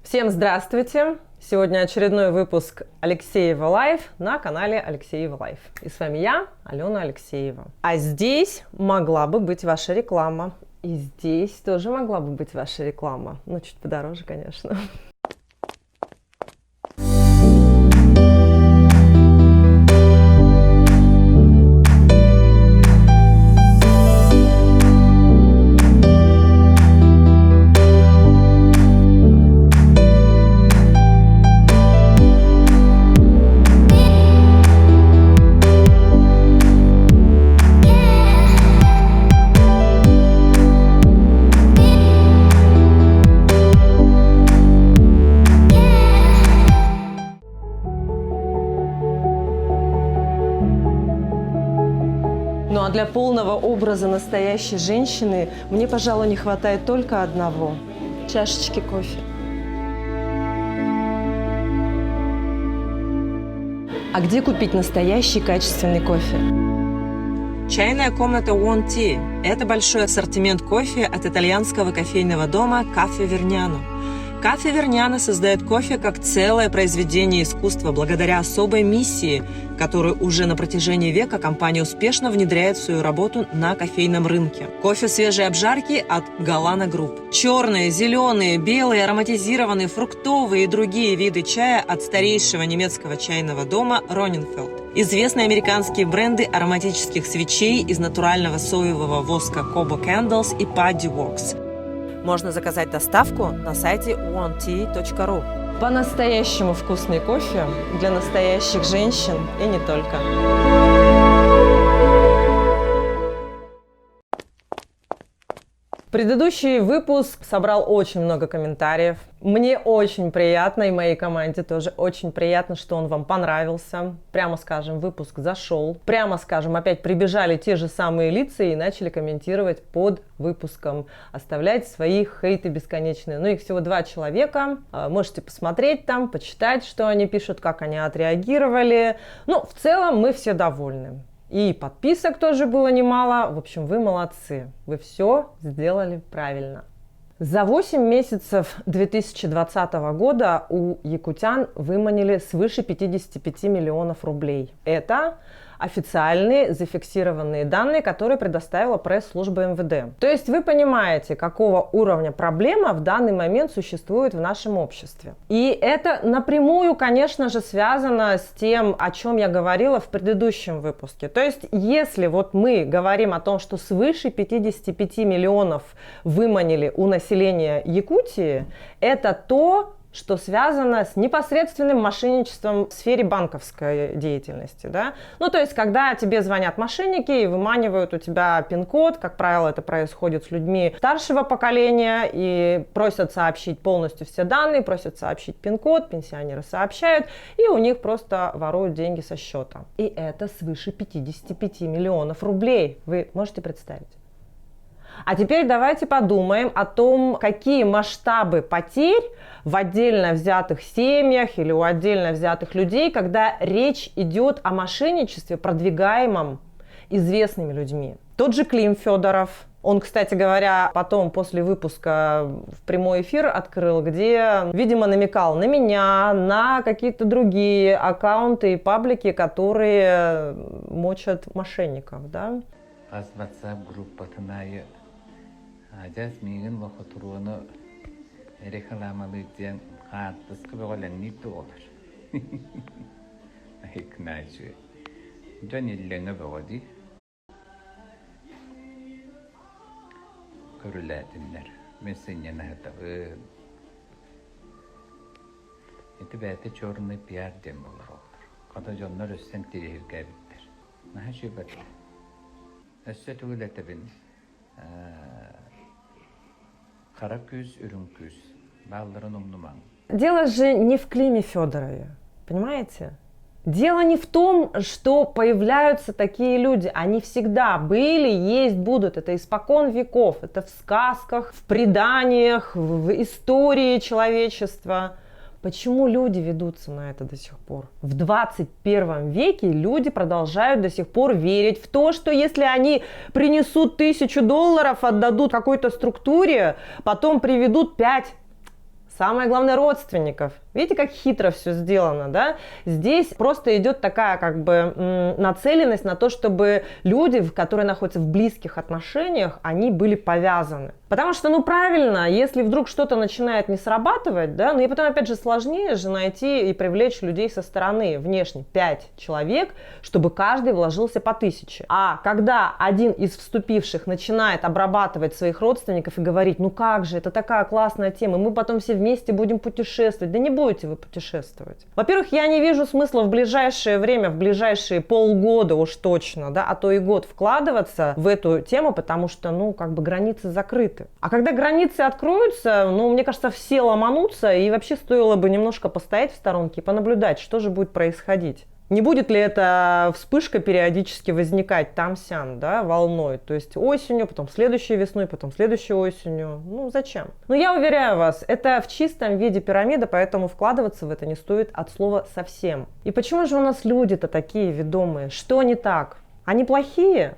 Всем здравствуйте! Сегодня очередной выпуск Алексеева Лайф на канале Алексеева Лайф. И с вами я, Алена Алексеева. А здесь могла бы быть ваша реклама. И здесь тоже могла бы быть ваша реклама. Ну, чуть подороже, конечно. Ну а для полного образа настоящей женщины мне, пожалуй, не хватает только одного – чашечки кофе. А где купить настоящий качественный кофе? Чайная комната One Tea – это большой ассортимент кофе от итальянского кофейного дома Кафе Верняно. Кафе Верняно создает кофе как целое произведение искусства благодаря особой миссии, которую уже на протяжении века компания успешно внедряет в свою работу на кофейном рынке. Кофе свежей обжарки от Галана Групп. Черные, зеленые, белые, ароматизированные, фруктовые и другие виды чая от старейшего немецкого чайного дома Роненфельд. Известные американские бренды ароматических свечей из натурального соевого воска Kobo Candles и Paddy Wax. Можно заказать доставку на сайте onetea.ru. По-настоящему вкусный кофе для настоящих женщин и не только. Предыдущий выпуск собрал очень много комментариев. Мне очень приятно, и моей команде тоже очень приятно, что он вам понравился. Прямо скажем, выпуск зашел. Прямо скажем, опять прибежали те же самые лица и начали комментировать под выпуском. Оставлять свои хейты бесконечные. Ну, их всего 2 человека. Можете посмотреть там, почитать, что они пишут, как они отреагировали. Ну, в целом мы все довольны. И подписок тоже было немало. В общем, вы молодцы. Вы все сделали правильно. За 8 месяцев 2020 года у якутян выманили свыше 55 миллионов рублей. Это официальные зафиксированные данные, которые предоставила пресс-служба МВД. То есть вы понимаете, какого уровня проблема в данный момент существует в нашем обществе. И это напрямую, конечно же, связано с тем, о чем я говорила в предыдущем выпуске. То есть если вот мы говорим о том, что свыше 55 миллионов выманили у населения Якутии, это то, что связано с непосредственным мошенничеством в сфере банковской деятельности. Да? Ну, то есть, когда тебе звонят мошенники и выманивают у тебя пин-код, как правило, это происходит с людьми старшего поколения, и просят сообщить полностью все данные, просят сообщить пин-код, пенсионеры сообщают, и у них просто воруют деньги со счета. И это свыше 55 миллионов рублей. Вы можете представить? А теперь давайте подумаем о том, какие масштабы потерь в отдельно взятых семьях или у отдельно взятых людей, когда речь идет о мошенничестве, продвигаемом известными людьми. Тот же Клим Федоров. Он, кстати говоря, потом после выпуска в прямой эфир открыл, где, видимо, намекал на меня, на какие-то другие аккаунты и паблики, которые мочат мошенников, да? Ажас мигин вахатуруну рекламалыктен хаттыскы болан ниту olur. Хикначы. Жан иллеңе богоди. Көрүләтиннәр. Месеннән хатабы. Эти бәте чорны пиар дем булыр. Када жаннар өссән тирегә биттер. Наһа шибат. Өссә түгеләтәбин. Дело же не в Климе Федорове, понимаете? Дело не в том, что появляются такие люди. Они всегда были, есть, будут. Это испокон веков. Это в сказках, в преданиях, в истории человечества. Почему люди ведутся на это до сих пор? В 21 веке люди продолжают до сих пор верить в то, что если они принесут $1000, отдадут какой-то структуре, потом приведут 5 самое главное, родственников. Видите, как хитро все сделано, да? Здесь просто идет такая как бы нацеленность на то, чтобы люди, которые находятся в близких отношениях, они были повязаны. Потому что, ну правильно, если вдруг что-то начинает не срабатывать, да, ну и потом опять же сложнее же найти и привлечь людей со стороны, внешне, 5 человек, чтобы каждый вложился по 1000. А когда один из вступивших начинает обрабатывать своих родственников и говорить, ну как же, это такая классная тема, мы потом все вместе будем путешествовать, да не будете вы путешествовать. Во-первых, я не вижу смысла в ближайшее время, в ближайшие полгода уж точно, да, а то и год вкладываться в эту тему, потому что, ну, как бы границы закрыты. А когда границы откроются, ну, мне кажется, все ломанутся, и вообще стоило бы немножко постоять в сторонке и понаблюдать, что же будет происходить. Не будет ли эта вспышка периодически возникать там-сям, да, волной? То есть осенью, потом следующей весной, потом следующей осенью. Ну, зачем? Но я уверяю вас, это в чистом виде пирамида, поэтому вкладываться в это не стоит от слова совсем. И почему же у нас люди-то такие ведомые? Что не так? Они плохие?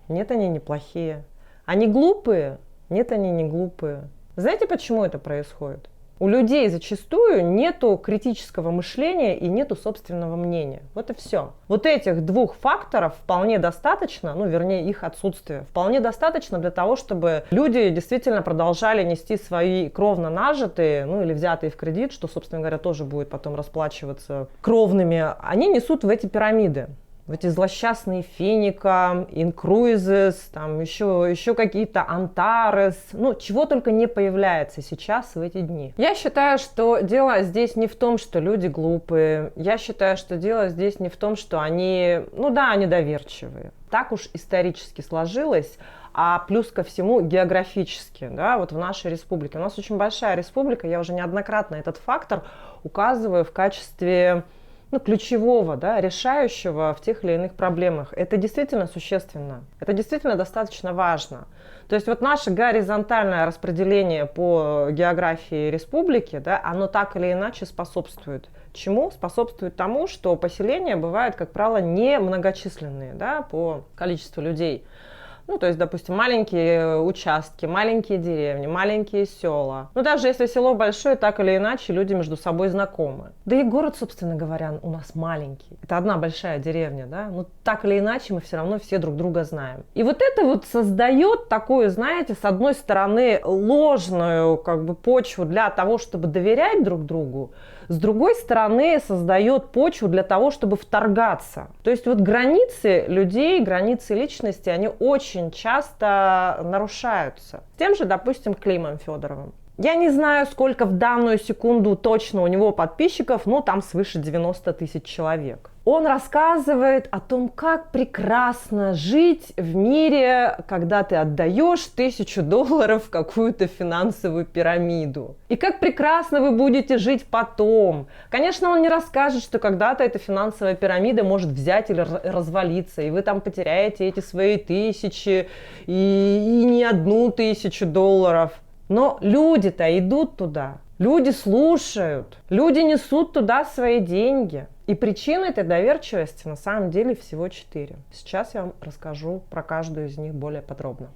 Нет, они не плохие. Они глупые? Нет, они не глупые. Знаете, почему это происходит? У людей зачастую нету критического мышления и нету собственного мнения. Вот и все. Вот этих двух факторов вполне достаточно, ну, вернее, их отсутствие, вполне достаточно для того, чтобы люди действительно продолжали нести свои кровно нажитые, ну, или взятые в кредит, что, собственно говоря, тоже будет потом расплачиваться кровными, они несут в эти пирамиды. В эти злосчастные Финика, Инкруизес, там еще какие-то Антарес, ну, чего только не появляется сейчас в эти дни. Я считаю, что дело здесь не в том, что люди глупые. Я считаю, что дело здесь не в том, что они, ну да, они доверчивые. Так уж исторически сложилось. А плюс ко всему географически, да, вот в нашей республике. У нас очень большая республика, я уже неоднократно этот фактор указываю в качестве, ну, ключевого, да, решающего в тех или иных проблемах. Это действительно существенно. Это действительно достаточно важно. То есть вот наше горизонтальное распределение по географии республики, да, оно так или иначе способствует. Чему? Способствует тому, что поселения бывают, как правило, не многочисленные, да, по количеству людей. Ну, то есть, допустим, маленькие участки, маленькие деревни, маленькие села. Ну, даже если село большое, так или иначе люди между собой знакомы. Да и город, собственно говоря, у нас маленький. Это одна большая деревня, да? Ну, так или иначе мы все равно все друг друга знаем. И вот это вот создает такую, знаете, с одной стороны, ложную как бы почву для того, чтобы доверять друг другу, с другой стороны, создает почву для того, чтобы вторгаться. То есть вот границы людей, границы личности, они очень часто нарушаются. Тем же, допустим, Климом Федоровым. Я не знаю, сколько в данную секунду точно у него подписчиков, но там свыше 90 тысяч человек. Он рассказывает о том, как прекрасно жить в мире, когда ты отдаешь $1000 в какую-то финансовую пирамиду. И как прекрасно вы будете жить потом. Конечно, он не расскажет, что когда-то эта финансовая пирамида может взять или развалиться, и вы там потеряете эти свои 1000 и не $1000. Но люди-то идут туда, люди слушают, люди несут туда свои деньги. И причин этой доверчивости на самом деле всего 4. Сейчас я вам расскажу про каждую из них более подробно.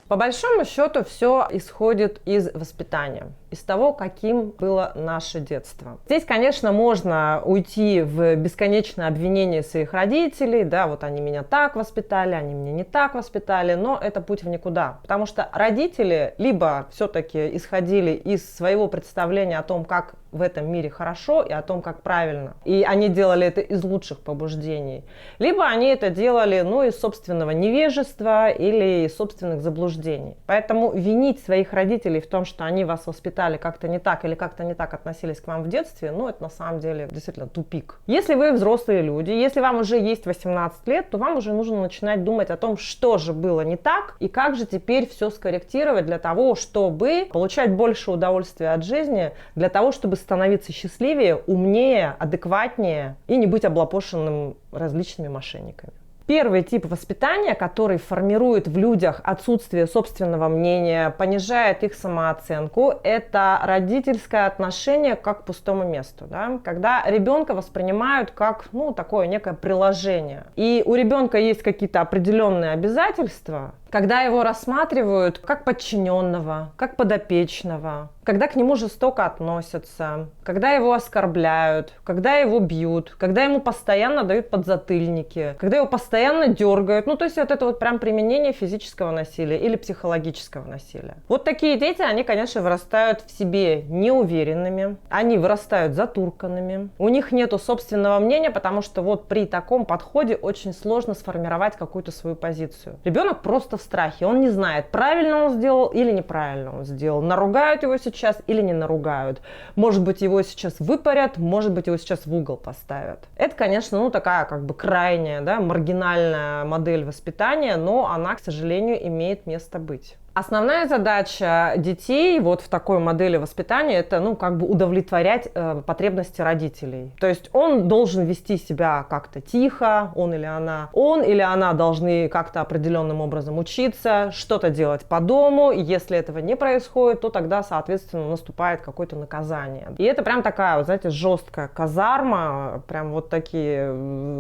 По большому счету все исходит из воспитания, из того, каким было наше детство. Здесь, конечно, можно уйти в бесконечное обвинение своих родителей, да, вот они меня так воспитали, они меня не так воспитали, но это путь в никуда, потому что родители либо все-таки исходили из своего представления о том, как в этом мире хорошо и о том, как правильно. И они делали это из лучших побуждений. Либо они это делали, ну, из собственного невежества или из собственных заблуждений. Поэтому винить своих родителей в том, что они вас воспитали как-то не так или как-то не так относились к вам в детстве, ну, это на самом деле действительно тупик. Если вы взрослые люди, если вам уже есть 18 лет, то вам уже нужно начинать думать о том, что же было не так и как же теперь все скорректировать для того, чтобы получать больше удовольствия от жизни, для того, чтобы становиться счастливее, умнее, адекватнее и не быть облапошенным различными мошенниками. Первый тип воспитания, который формирует в людях отсутствие собственного мнения, понижает их самооценку, это родительское отношение как к пустому месту. Да? Когда ребенка воспринимают как, ну, такое некое приложение. И у ребенка есть какие-то определенные обязательства, когда его рассматривают как подчиненного, как подопечного, когда к нему жестоко относятся, когда его оскорбляют, когда его бьют, когда ему постоянно дают подзатыльники, когда его постоянно дергают. Ну, то есть вот это вот прям применение физического насилия или психологического насилия. Вот такие дети, они, конечно, вырастают в себе неуверенными, они вырастают затурканными, у них нету собственного мнения, потому что вот при таком подходе очень сложно сформировать какую-то свою позицию. Ребенок просто в страхе, он не знает, правильно он сделал или неправильно он сделал, наругают его сейчас или не наругают. Может быть, его сейчас выпарят, может быть, его сейчас в угол поставят. Это, конечно, ну такая как бы крайняя, да, маргинальная модель воспитания, но она, к сожалению, имеет место быть. Основная задача детей вот в такой модели воспитания – это, ну, как бы удовлетворять потребности родителей. То есть он должен вести себя как-то тихо, он или она должны как-то определенным образом учиться, что-то делать по дому. И если этого не происходит, то тогда, соответственно, наступает какое-то наказание. И это прям такая, вот, знаете, жесткая казарма, прям вот такие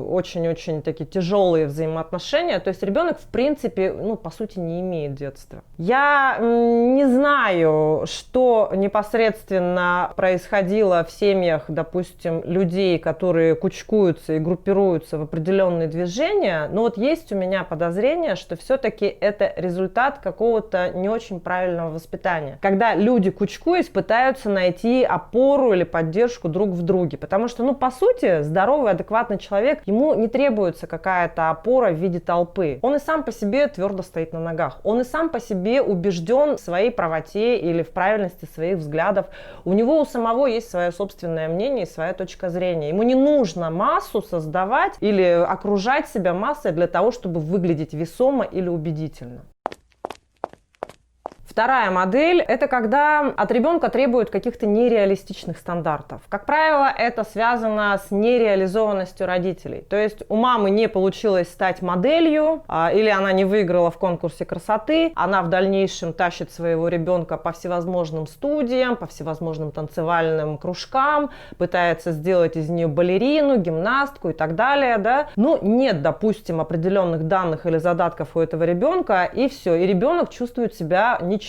очень-очень такие тяжелые взаимоотношения. То есть ребенок, в принципе, ну, по сути, не имеет детства. Я не знаю, что непосредственно происходило в семьях, допустим, людей, которые кучкуются и группируются в определенные движения, но вот есть у меня подозрение, что все-таки это результат какого-то не очень правильного воспитания. Когда люди, кучкуясь, пытаются найти опору или поддержку друг в друге, потому что, ну, по сути, здоровый, адекватный человек, ему не требуется какая-то опора в виде толпы. Он и сам по себе твердо стоит на ногах, он и сам по себе убежден в своей правоте или в правильности своих взглядов. У него у самого есть свое собственное мнение и своя точка зрения. Ему не нужно массу создавать или окружать себя массой для того, чтобы выглядеть весомо или убедительно. Вторая модель – это когда от ребенка требуют каких-то нереалистичных стандартов. Как правило, это связано с нереализованностью родителей. То есть у мамы не получилось стать моделью, или она не выиграла в конкурсе красоты, она в дальнейшем тащит своего ребенка по всевозможным студиям, по всевозможным танцевальным кружкам, пытается сделать из нее балерину, гимнастку и так далее. Да? Но нет, допустим, определенных данных или задатков у этого ребенка, и все. И ребенок чувствует себя ничтожеством.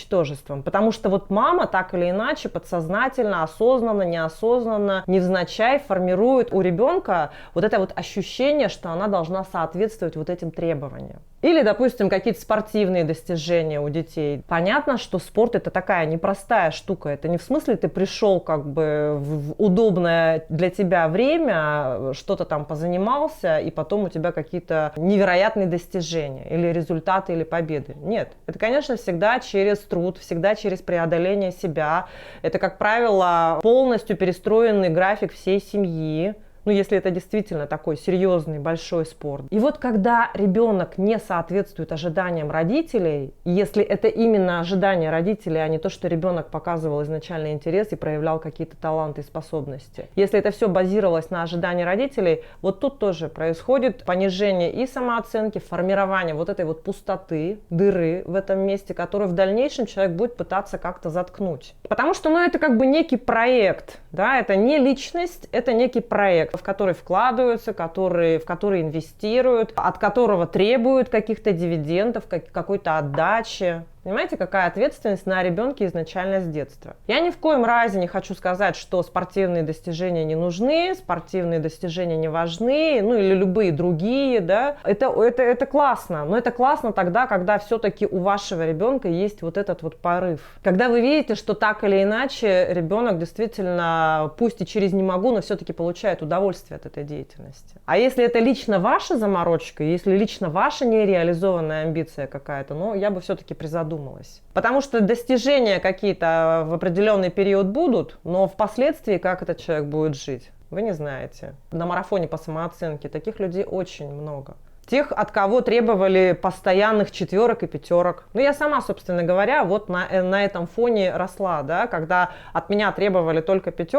Потому что вот мама так или иначе подсознательно, осознанно, неосознанно, невзначай формирует у ребенка вот это вот ощущение, что она должна соответствовать вот этим требованиям. Или, допустим, какие-то спортивные достижения у детей. Понятно, что спорт – это такая непростая штука. Это не в смысле ты пришел как бы в удобное для тебя время, что-то там позанимался, и потом у тебя какие-то невероятные достижения или результаты, или победы. Нет. Это, конечно, всегда через труд, всегда через преодоление себя. Это, как правило, полностью перестроенный график всей семьи. Ну, если это действительно такой серьезный, большой спорт. И вот когда ребенок не соответствует ожиданиям родителей, если это именно ожидания родителей, а не то, что ребенок показывал изначальный интерес и проявлял какие-то таланты и способности. Если это все базировалось на ожидании родителей, вот тут тоже происходит понижение и самооценки, формирование вот этой вот пустоты, дыры в этом месте, которую в дальнейшем человек будет пытаться как-то заткнуть. Потому что, ну, это как бы некий проект, да, это не личность, это некий проект, в который вкладываются, в который инвестируют, от которого требуют каких-то дивидендов, какой-то отдачи. Понимаете, какая ответственность на ребенке изначально с детства. Я ни в коем разе не хочу сказать, что спортивные достижения не нужны, спортивные достижения не важны, ну или любые другие, да. Это классно, но это классно тогда, когда все-таки у вашего ребенка есть вот этот вот порыв. Когда вы видите, что так или иначе ребенок действительно, пусть и через «не могу», но все-таки получает удовольствие от этой деятельности. А если это лично ваша заморочка, если лично ваша нереализованная амбиция какая-то, ну я бы все-таки призадумалась. Потому что достижения какие-то в определенный период будут, но впоследствии, как этот человек будет жить, вы не знаете. На марафоне по самооценке таких людей очень много. Тех, от кого требовали постоянных 4 и 5. Ну, я сама, собственно говоря, вот на этом фоне росла, да, когда от меня требовали только 5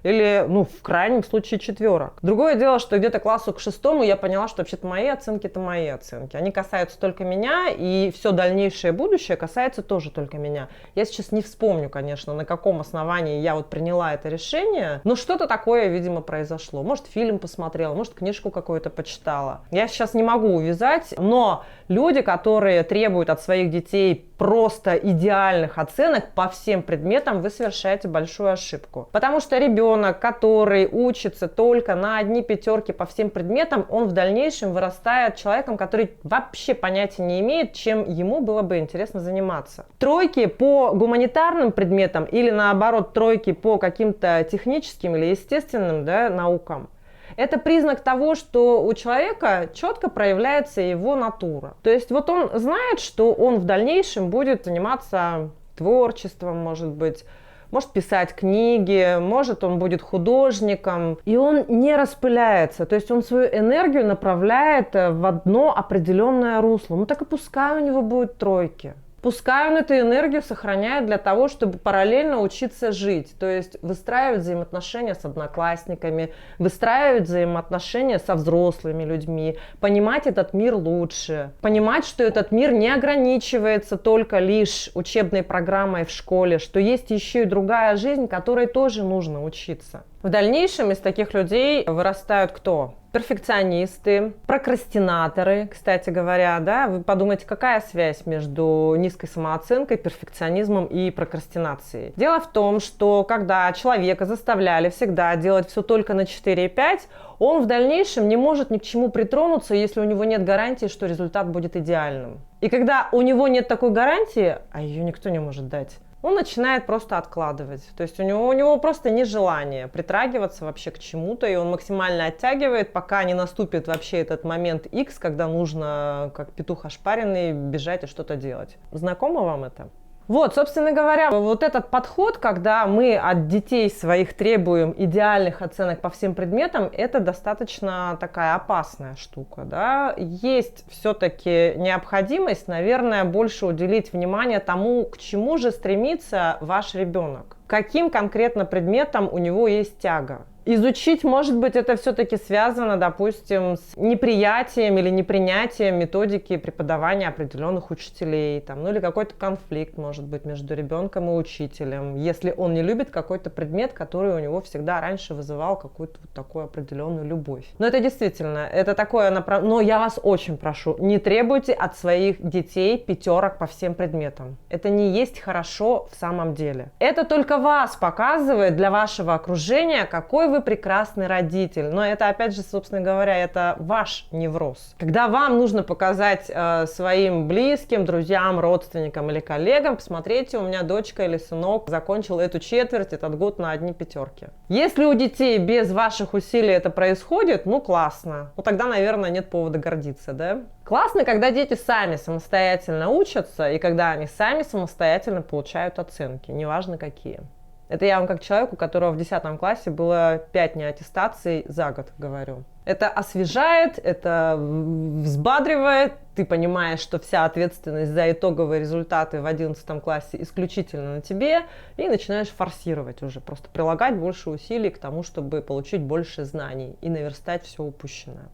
или, ну, в крайнем случае 4. Другое дело, что где-то классу к 6 я поняла, что вообще-то мои оценки – это мои оценки. Они касаются только меня, и все дальнейшее будущее касается тоже только меня. Я сейчас не вспомню, конечно, на каком основании я вот приняла это решение, но что-то такое, видимо, произошло. Может, фильм посмотрела, может, книжку какую-то почитала. Я сейчас не могу увязать, но люди, которые требуют от своих детей просто идеальных оценок по всем предметам, вы совершаете большую ошибку. Потому что ребенок, который учится только на одни пятерки по всем предметам, он в дальнейшем вырастает человеком, который вообще понятия не имеет, чем ему было бы интересно заниматься. Тройки по гуманитарным предметам или наоборот тройки по каким-то техническим или естественным, да, наукам, это признак того, что у человека четко проявляется его натура. То есть вот он знает, что он в дальнейшем будет заниматься творчеством, может быть, может писать книги, может он будет художником. И он не распыляется, то есть он свою энергию направляет в одно определенное русло. Ну так и пускай у него будут тройки. Пускай он эту энергию сохраняет для того, чтобы параллельно учиться жить, то есть выстраивать взаимоотношения с одноклассниками, выстраивать взаимоотношения со взрослыми людьми, понимать этот мир лучше, понимать, что этот мир не ограничивается только лишь учебной программой в школе, что есть еще и другая жизнь, которой тоже нужно учиться. В дальнейшем из таких людей вырастают кто? Перфекционисты, прокрастинаторы, кстати говоря, да, вы подумайте, какая связь между низкой самооценкой, перфекционизмом и прокрастинацией. Дело в том, что когда человека заставляли всегда делать все только на 4,5, он в дальнейшем не может ни к чему притронуться, если у него нет гарантии, что результат будет идеальным. И когда у него нет такой гарантии, а ее никто не может дать, он начинает просто откладывать. То есть у него просто нет желания притрагиваться вообще к чему-то, и он максимально оттягивает, пока не наступит вообще этот момент X, когда нужно, как петух ошпаренный, бежать и что-то делать. Знакомо вам это? Вот, собственно говоря, вот этот подход, когда мы от детей своих требуем идеальных оценок по всем предметам, это достаточно такая опасная штука, да. Есть все-таки необходимость, наверное, больше уделить внимание тому, к чему же стремится ваш ребенок. Каким конкретно предметом у него есть тяга. Изучить, может быть, это все-таки связано, допустим, с неприятием или непринятием методики преподавания определенных учителей, там, ну или какой-то конфликт, может быть, между ребенком и учителем, если он не любит какой-то предмет, который у него всегда раньше вызывал какую-то вот такую определенную любовь. Но это действительно, это такое направление. Но я вас очень прошу, не требуйте от своих детей пятерок по всем предметам. Это не есть хорошо в самом деле. Это только вас показывает для вашего окружения, какой вы прекрасный родитель. Но это, опять же, собственно говоря, это ваш невроз. Когда вам нужно показать своим близким, друзьям, родственникам или коллегам, посмотрите, у меня дочка или сынок закончил эту четверть, этот год на одни пятерки. Если у детей без ваших усилий это происходит, ну классно. Ну тогда, наверное, нет повода гордиться, да? Классно, когда дети сами самостоятельно учатся и когда они сами самостоятельно получают оценки, неважно какие. Это я вам как человеку, у которого в 10 классе было 5 неаттестаций за год говорю. Это освежает, это взбадривает, ты понимаешь, что вся ответственность за итоговые результаты в 11 классе исключительно на тебе, и начинаешь форсировать уже, просто прилагать больше усилий к тому, чтобы получить больше знаний и наверстать все упущенное.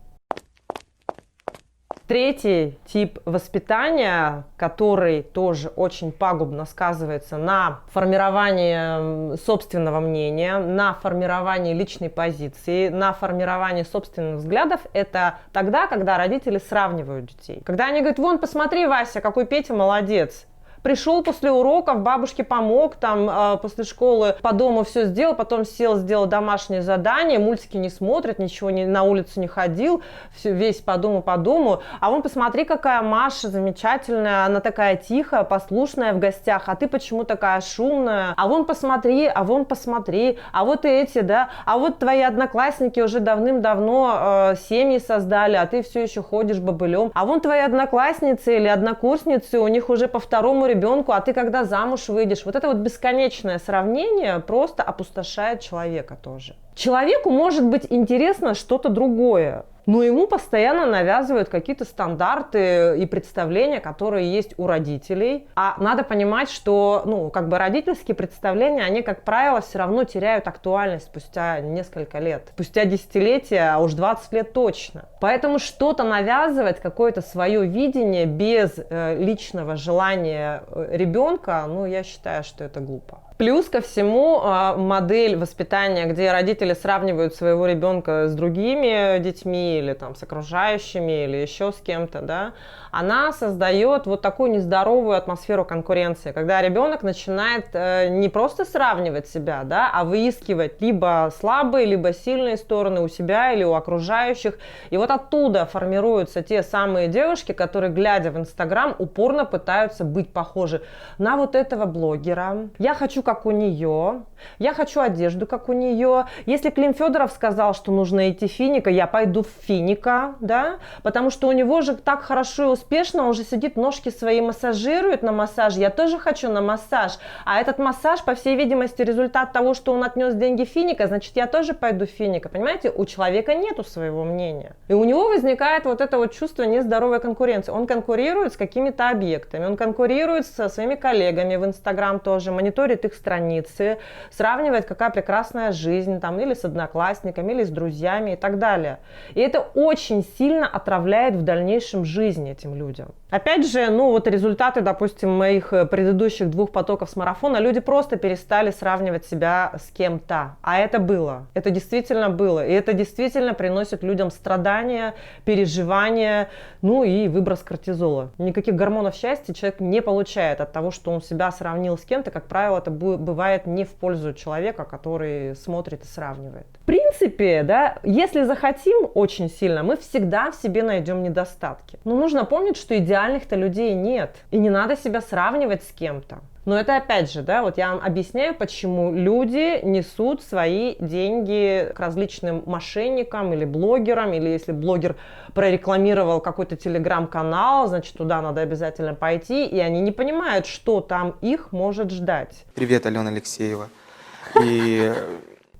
Третий тип воспитания, который тоже очень пагубно сказывается на формировании собственного мнения, на формировании личной позиции, на формировании собственных взглядов, это тогда, когда родители сравнивают детей. Когда они говорят: вон, посмотри, Вася, какой Петя молодец. Пришел после уроков, бабушке помог, там после школы по дому все сделал, потом сел, сделал домашнее задание, мультики не смотрит, ничего на улицу не ходил, все, весь по дому. А вон посмотри, какая Маша замечательная, она такая тихая, послушная в гостях, а ты почему такая шумная? А вон посмотри, а вот и эти, да, а вот твои одноклассники уже давным-давно семьи создали, а ты все еще ходишь бобылем. А вон твои одноклассницы или однокурсницы, у них уже по второму ребенку, а ты когда замуж выйдешь? Вот это вот бесконечное сравнение просто опустошает человека тоже. Человеку может быть интересно что-то другое, но ему постоянно навязывают какие-то стандарты и представления, которые есть у родителей. А надо понимать, что, родительские представления, они, как правило, все равно теряют актуальность спустя несколько лет. Спустя десятилетия, а уж 20 лет точно. Поэтому что-то навязывать, какое-то свое видение без личного желания ребенка, я считаю, что это глупо. Плюс ко всему модель воспитания, где родители сравнивают своего ребенка с другими детьми или там с окружающими или еще с кем-то, да, она создает вот такую нездоровую атмосферу конкуренции, когда ребенок начинает не просто сравнивать себя, да, а выискивать либо слабые, либо сильные стороны у себя или у окружающих. И вот оттуда формируются те самые девушки, которые, глядя в Инстаграм, упорно пытаются быть похожи на вот этого блогера. Я хочу как у нее, я хочу одежду как у нее. Если Клим Федоров сказал, что нужно идти финика, я пойду в финика, да, потому что у него же так хорошо и успешно, он же сидит, ножки свои массажирует на массаже, я тоже хочу на массаж, а этот массаж, по всей видимости, результат того, что он отнес деньги финика, значит, я тоже пойду в финика, понимаете, у человека нету своего мнения, и у него возникает вот это вот чувство нездоровой конкуренции, он конкурирует с какими-то объектами, он конкурирует со своими коллегами в Инстаграм тоже, мониторит их страницы, сравнивает, какая прекрасная жизнь там, или с одноклассниками, или с друзьями и так далее. И это очень сильно отравляет в дальнейшем жизнь этим людям. Опять же, ну вот результаты, допустим, моих предыдущих 2 потоков с марафона, люди просто перестали сравнивать себя с кем-то. А это было. Это действительно было. И это действительно приносит людям страдания, переживания, ну и выброс кортизола. Никаких гормонов счастья человек не получает от того, что он себя сравнил с кем-то. Как правило, это бывает не в пользу человека, который смотрит и сравнивает. В принципе, да, если захотим очень сильно, мы всегда в себе найдем недостатки. Но нужно помнить, что идеальных-то людей нет. И не надо себя сравнивать с кем-то. Но это опять же, да, вот я вам объясняю, почему люди несут свои деньги к различным мошенникам или блогерам, или если блогер прорекламировал какой-то телеграм-канал, значит, туда надо обязательно пойти, и они не понимают, что там их может ждать. Привет, Алена Алексеева.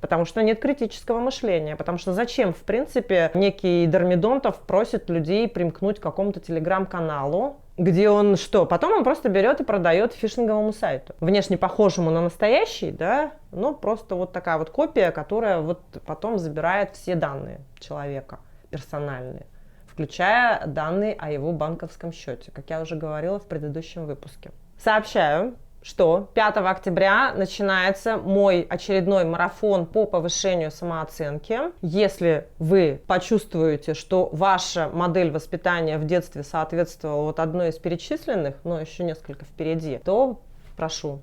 Потому что нет критического мышления. Потому что зачем, в принципе, некий Дормидонтов просит людей примкнуть к какому-то телеграм-каналу, где он что? Потом он просто берет и продает фишинговому сайту. Внешне похожему на настоящий, да, но просто вот такая вот копия, которая вот потом забирает все данные человека персональные, включая данные о его банковском счете, как я уже говорила в предыдущем выпуске. Сообщаю, что 5 октября начинается мой очередной марафон по повышению самооценки. Если вы почувствуете, что ваша модель воспитания в детстве соответствовала вот одной из перечисленных, но еще несколько впереди, то прошу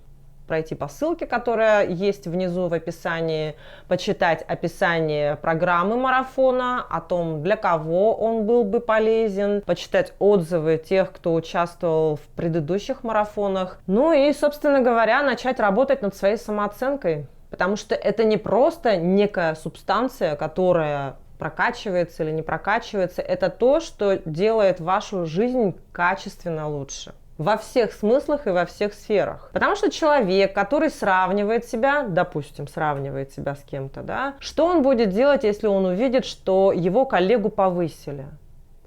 пройти по ссылке, которая есть внизу в описании, почитать описание программы марафона, о том, для кого он был бы полезен, почитать отзывы тех, кто участвовал в предыдущих марафонах. Ну и, собственно говоря, начать работать над своей самооценкой, потому что это не просто некая субстанция, которая прокачивается или не прокачивается, это то, что делает вашу жизнь качественно лучше. Во всех смыслах и во всех сферах. Потому что человек, который сравнивает себя, допустим, сравнивает себя с кем-то, да, что он будет делать, если он увидит, что его коллегу повысили?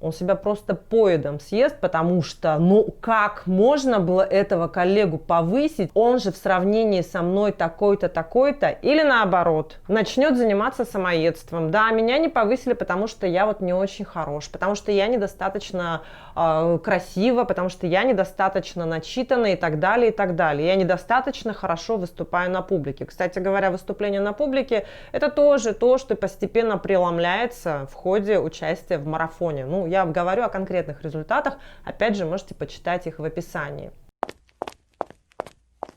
Он себя просто поедом съест, потому что, ну как можно было этого коллегу повысить? Он же в сравнении со мной такой-то, такой-то. Или наоборот, начнет заниматься самоедством. Да, меня не повысили, потому что я вот не очень хорош, потому что я недостаточно красива, потому что я недостаточно начитана и так далее, и так далее. Я недостаточно хорошо выступаю на публике. Кстати говоря, выступление на публике – это тоже то, что постепенно преломляется в ходе участия в марафоне. Ну, я говорю о конкретных результатах, опять же, можете почитать их в описании.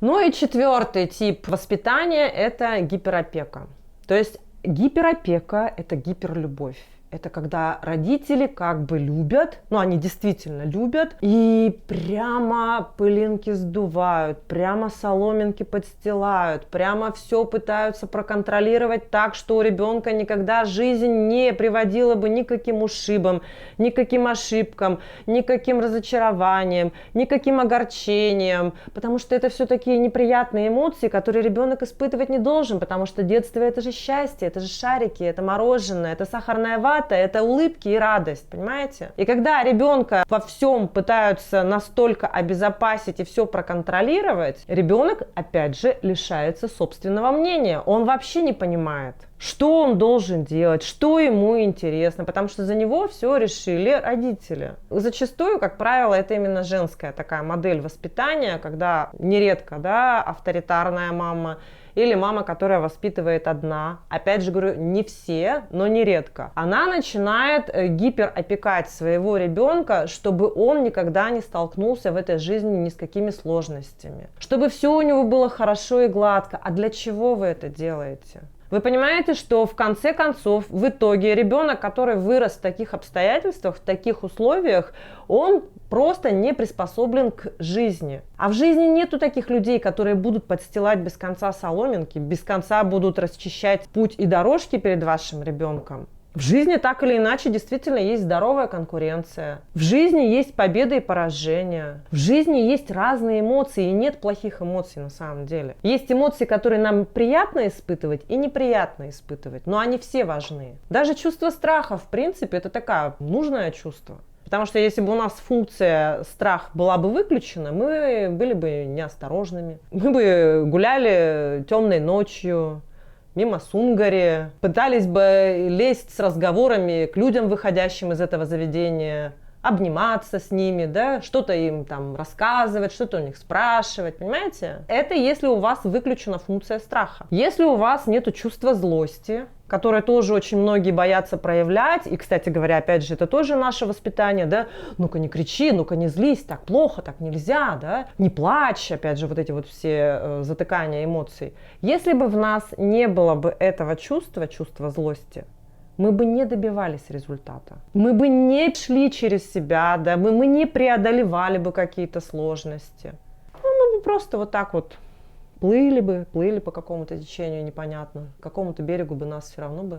Ну и 4-й тип воспитания – это гиперопека. То есть гиперопека – это гиперлюбовь. Это когда родители как бы любят, ну они действительно любят, и прямо пылинки сдувают, прямо соломинки подстилают, прямо все пытаются проконтролировать так, что у ребенка никогда жизнь не приводила бы ни к каким ушибам, ни к каким ошибкам, ни к каким разочарованиям, ни к каким огорчениям, потому что это все такие неприятные эмоции, которые ребенок испытывать не должен, потому что детство это же счастье, это же шарики, это мороженое, это сахарная вата, зарплата, это улыбки и радость, понимаете? И когда ребенка во всем пытаются настолько обезопасить и все проконтролировать, ребенок, опять же, лишается собственного мнения. Он вообще не понимает, что он должен делать, что ему интересно, потому что за него все решили родители. Зачастую, как правило, это именно женская такая модель воспитания, когда нередко, да, авторитарная мама или мама, которая воспитывает одна. Опять же говорю, не все, но нередко. Она начинает гиперопекать своего ребенка, чтобы он никогда не столкнулся в этой жизни ни с какими сложностями. Чтобы все у него было хорошо и гладко. А для чего вы это делаете? Вы понимаете, что в конце концов, в итоге ребенок, который вырос в таких обстоятельствах, в таких условиях, он просто не приспособлен к жизни. А в жизни нету таких людей, которые будут подстилать без конца соломинки, без конца будут расчищать путь и дорожки перед вашим ребенком. В жизни так или иначе действительно есть здоровая конкуренция. В жизни есть победы и поражения. В жизни есть разные эмоции, и нет плохих эмоций на самом деле. Есть эмоции, которые нам приятно испытывать и неприятно испытывать, но они все важны. Даже чувство страха, в принципе, это такое нужное чувство. Потому что если бы у нас функция страх была бы выключена, мы были бы неосторожными. Мы бы гуляли темной ночью, мимо Сунгари, пытались бы лезть с разговорами к людям, выходящим из этого заведения, обниматься с ними, да, что-то им там рассказывать, что-то у них спрашивать, понимаете? Это если у вас выключена функция страха. Если у вас нету чувства злости, которое тоже очень многие боятся проявлять, и, кстати говоря, опять же, это тоже наше воспитание, да, ну-ка не кричи, ну-ка не злись, так плохо, так нельзя, да, не плачь, опять же, вот эти вот все затыкания эмоций. Если бы в нас не было бы этого чувства злости, мы бы не добивались результата. Мы бы не шли через себя, да, мы не преодолевали бы какие-то сложности. Ну, мы бы просто вот так вот плыли по какому-то течению непонятно, к какому-то берегу бы нас все равно бы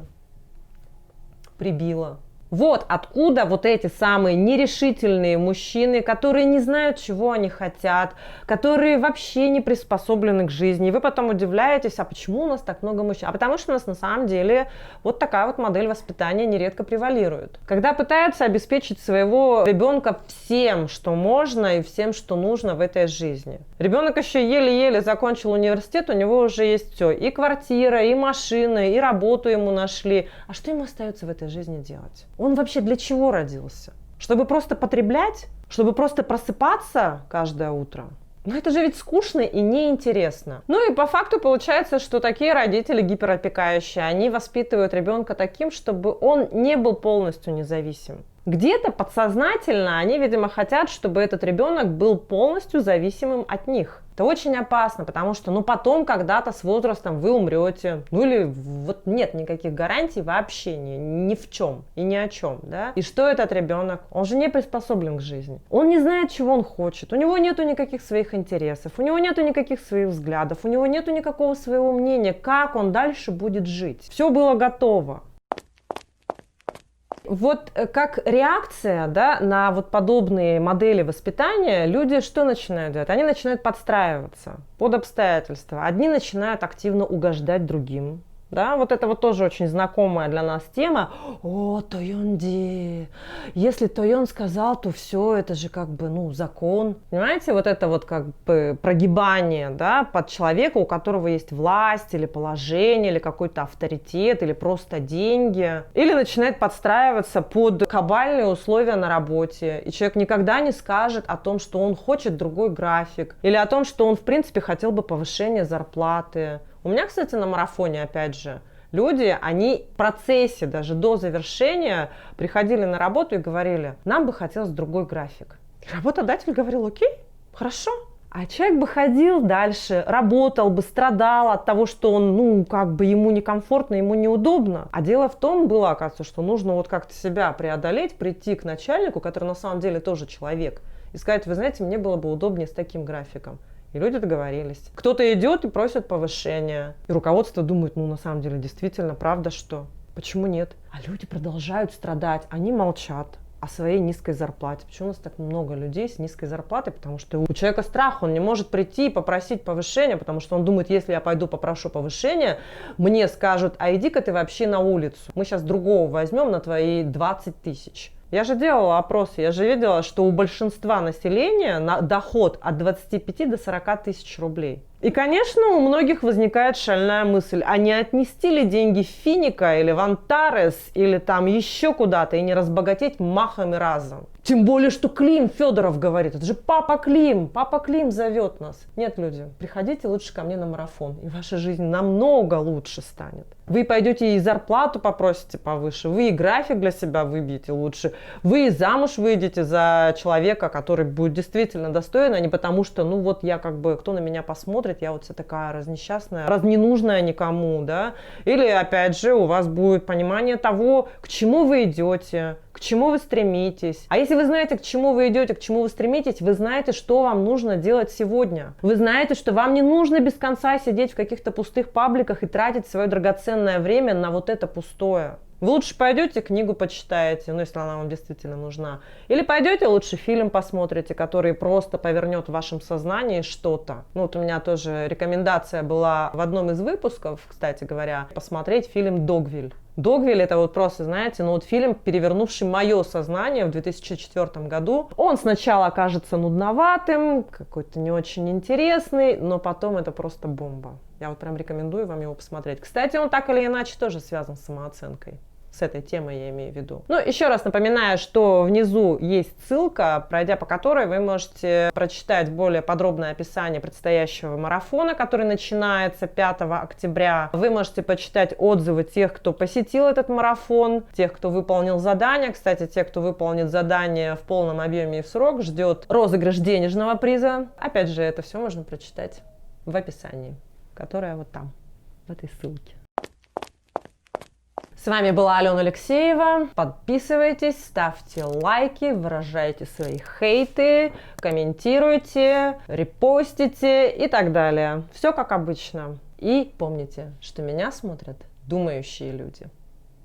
прибило. Вот откуда вот эти самые нерешительные мужчины, которые не знают, чего они хотят, которые вообще не приспособлены к жизни. И вы потом удивляетесь, а почему у нас так много мужчин? А потому что у нас на самом деле вот такая вот модель воспитания нередко превалирует. Когда пытаются обеспечить своего ребенка всем, что можно и всем, что нужно в этой жизни. Ребенок еще еле-еле закончил университет, у него уже есть все. И квартира, и машина, и работу ему нашли. А что ему остается в этой жизни делать? Он вообще для чего родился? Чтобы просто потреблять? Чтобы просто просыпаться каждое утро? Но это же ведь скучно и неинтересно. Ну и по факту получается, что такие родители гиперопекающие, они воспитывают ребенка таким, чтобы он не был полностью независим. Где-то подсознательно они, видимо, хотят, чтобы этот ребенок был полностью зависимым от них. Это очень опасно, потому что, ну, потом когда-то с возрастом вы умрете, ну, или вот нет никаких гарантий вообще ни в чем и ни о чем, да. И что этот ребенок? Он же не приспособлен к жизни. Он не знает, чего он хочет. У него нету никаких своих интересов, у него нету никаких своих взглядов, у него нету никакого своего мнения, как он дальше будет жить. Все было готово. Вот как реакция, да, на вот подобные модели воспитания, люди что начинают делать? Они начинают подстраиваться под обстоятельства. Одни начинают активно угождать другим. Да, вот это вот тоже очень знакомая для нас тема. О, Тойонди, если Тойон сказал, то все, это же как бы, ну, закон. Понимаете, вот это вот как бы прогибание, да, под человека, у которого есть власть или положение, или какой-то авторитет, или просто деньги. Или начинает подстраиваться под кабальные условия на работе. И человек никогда не скажет о том, что он хочет другой график. Или о том, что он, в принципе, хотел бы повышения зарплаты. У меня, кстати, на марафоне, опять же, люди, они в процессе, даже до завершения, приходили на работу и говорили, нам бы хотелось другой график. И работодатель говорил, окей, хорошо. А человек бы ходил дальше, работал бы, страдал от того, что он, ну, как бы ему некомфортно, ему неудобно. А дело в том было, оказывается, что нужно вот как-то себя преодолеть, прийти к начальнику, который на самом деле тоже человек, и сказать, вы знаете, мне было бы удобнее с таким графиком. И люди договорились. Кто-то идет и просит повышения. И руководство думает, ну, на самом деле, действительно, правда, что? Почему нет? А люди продолжают страдать, они молчат. о своей низкой зарплате. Почему у нас так много людей с низкой зарплатой? Потому что у человека страх, он не может прийти и попросить повышения, потому что он думает, если я пойду попрошу повышения, мне скажут, а иди-ка ты вообще на улицу. Мы сейчас другого возьмем на твои 20 тысяч. Я же делала опросы, я же видела, что у большинства населения доход от 25 до 40 тысяч рублей. И, конечно, у многих возникает шальная мысль, а не отнести ли деньги в Финика или в Антарес или там еще куда-то и не разбогатеть махом и разом. Тем более, что Клим Федоров говорит, это же папа Клим зовет нас. Нет, люди, приходите лучше ко мне на марафон, и ваша жизнь намного лучше станет. Вы пойдете и зарплату попросите повыше, вы и график для себя выбьете лучше, вы и замуж выйдете за человека, который будет действительно достоин, а не потому что, ну вот я как бы, кто на меня посмотрит, я вот вся такая разнесчастная, разненужная никому, да. Или, опять же, у вас будет понимание того, к чему вы идете, к чему вы стремитесь. А если вы знаете, к чему вы идете, к чему вы стремитесь, вы знаете, что вам нужно делать сегодня. Вы знаете, что вам не нужно без конца сидеть в каких-то пустых пабликах и тратить свое драгоценное время на вот это пустое. Вы лучше пойдете книгу почитаете, ну, если она вам действительно нужна. Или пойдете лучше фильм посмотрите, который просто повернет в вашем сознании что-то. Ну, вот у меня тоже рекомендация была в одном из выпусков, кстати говоря, посмотреть фильм «Догвилль». «Догвилль» — это вот просто, знаете, ну вот фильм, перевернувший мое сознание в 2004 году. Он сначала кажется нудноватым, какой-то не очень интересный, но потом это просто бомба. Я вот прям рекомендую вам его посмотреть. Кстати, он так или иначе тоже связан с самооценкой. С этой темой я имею в виду. Ну, еще раз напоминаю, что внизу есть ссылка, пройдя по которой вы можете прочитать более подробное описание предстоящего марафона, который начинается 5 октября. Вы можете почитать отзывы тех, кто посетил этот марафон, тех, кто выполнил задание. Кстати, те, кто выполнит задание в полном объеме и в срок, ждет розыгрыш денежного приза. Опять же, это все можно прочитать в описании, которое вот там, в этой ссылке. С вами была Алена Алексеева. Подписывайтесь, ставьте лайки, выражайте свои хейты, комментируйте, репостите и так далее. Все как обычно. И помните, что меня смотрят думающие люди.